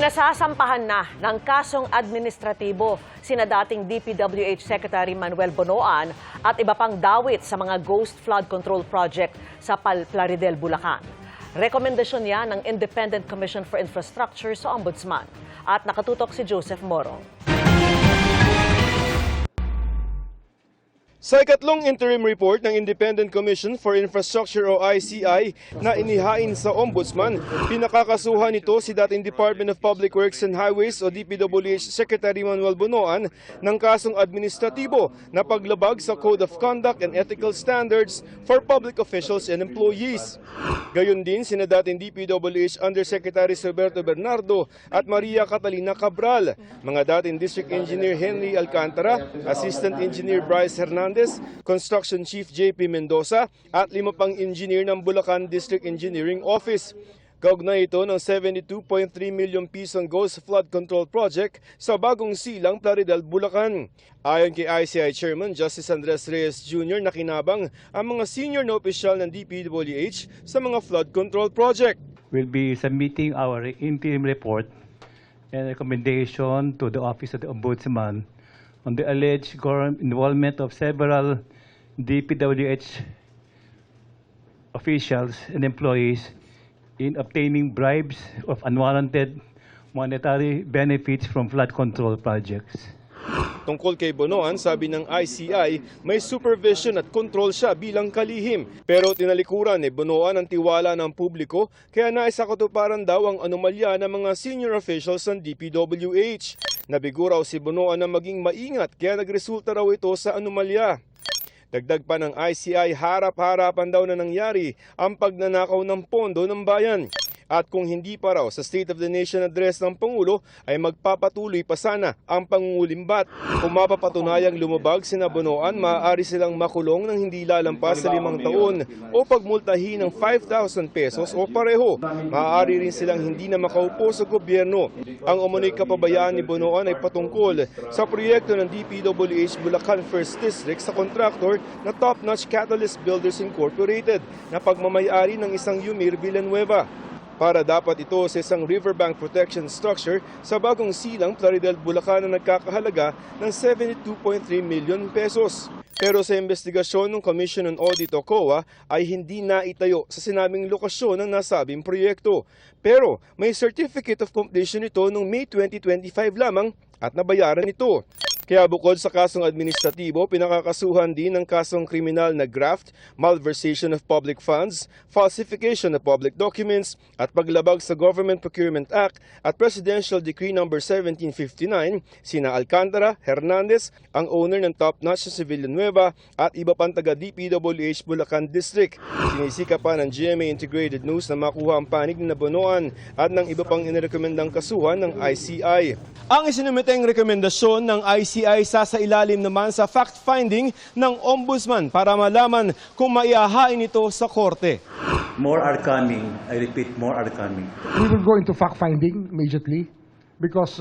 Nasasampahan na ng kasong administratibo sina dating DPWH Secretary Manuel Bonoan at iba pang dawit sa mga ghost flood control project sa Plaridel, Bulacan. Rekomendasyon niya ng Independent Commission for Infrastructure sa Ombudsman. At nakatutok si Joseph Morong. Sa ikatlong interim report ng Independent Commission for Infrastructure o ICI na inihain sa Ombudsman, pinakakasuhan nito si dating Department of Public Works and Highways o DPWH Secretary Manuel Bonoan ng kasong administratibo na paglabag sa Code of Conduct and Ethical Standards for Public Officials and Employees. Gayon din sina dating DPWH Undersecretaries Roberto Bernardo at Maria Catalina Cabral, mga dating District Engineer Henry Alcantara, Assistant Engineer Bryce Hernandez, Construction Chief JP Mendoza at 5 pang engineer ng Bulacan District Engineering Office. Kaugnay ito ng 72.3 million pisong ghost flood control project sa Bagong Silang, Plaridel, Bulacan. Ayon kay ICI Chairman Justice Andres Reyes Jr. nakinabang ang mga senior na opisyal ng DPWH sa mga flood control project. We'll be submitting our interim report and recommendation to the Office of the Ombudsman on the alleged involvement of several DPWH officials and employees in obtaining bribes of unwarranted monetary benefits from flood control projects. Tungkol kay Bonoan, sabi ng ICI, may supervision at control siya bilang kalihim. Pero tinalikuran ni Bonoan ang tiwala ng publiko, kaya naisakatuparan daw ang anomalya ng mga senior officials ng DPWH. Nabigo raw si Bonoan na maging maingat, kaya nagresulta raw ito sa anomalya. Dagdag pa ng ICI, harap-harapan daw na nangyari ang pagnanakaw ng pondo ng bayan. At kung hindi pa raw sa State of the Nation address ng Pangulo ay magpapatuloy pa sana ang pangungulimbat. Kung mapapatunayang lumabag sina Bonoan, maaari silang makulong ng hindi lalampas sa 5 taon o pagmultahin ng 5,000 pesos o pareho. Maaari rin silang hindi na makaupo sa gobyerno. Ang umunoy kapabayaan ni Bonoan ay patungkol sa proyekto ng DPWH Bulacan 1st District sa kontraktor na Top Notch Catalyst Builders Incorporated na pagmamayari ng isang Yumir Villanueva. Para dapat ito sa isang riverbank protection structure sa Bagong Silang, Plaridel, Bulacan na nagkakahalaga ng 72.3 million pesos. Pero sa investigasyon ng Commission on Audit o COA ay hindi naitayo sa sinabing lokasyon ng nasabing proyekto. Pero may certificate of completion ito noong May 2025 lamang at nabayaran ito. Kaya bukod sa kasong administratibo, pinakakasuhan din ng kasong kriminal na graft, malversation of public funds, falsification of public documents, at paglabag sa Government Procurement Act at Presidential Decree No. 1759, sina Alcantara, Hernandez, ang owner ng Top Notch sa Villanueva, at iba pang taga DPWH Bulacan District. Sinisika pa ng GMA Integrated News na makuha ang panig ni Bonoan at ng iba pang inirekomendang kasuhan ng ICI. Ang isinumiteng rekomendasyon ng ICI sasailalim naman sa fact-finding ng Ombudsman para malaman kung maihahain ito sa korte. More are coming. I repeat, more are coming. We will go into fact-finding immediately because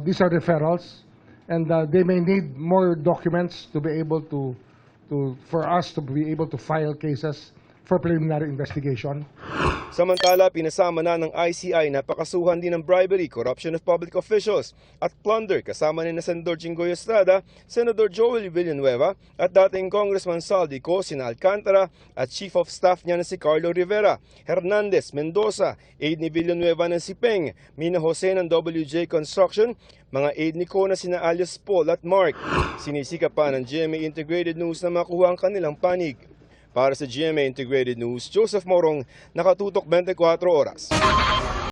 these are referrals and they may need more documents to be able for us to be able to file cases for preliminary investigation. Samantala, pinasama na ng ICI na pakasuhan din ng bribery, corruption of public officials at plunder kasama ni Senador Jinggoy Estrada, Senador Joel Villanueva at dating Congressman Saldico, sina Alcantara at Chief of Staff niya na si Carlo Rivera, Hernandez, Mendoza, aide ni Villanueva ng si Peng, Mina Jose ng WJ Construction, mga aide ni Kona sina alias Paul at Mark. Sinisika pa ng GMA Integrated News na makuha ang kanilang panig. Para sa GMA Integrated News, Joseph Morong, nakatutok 24 oras.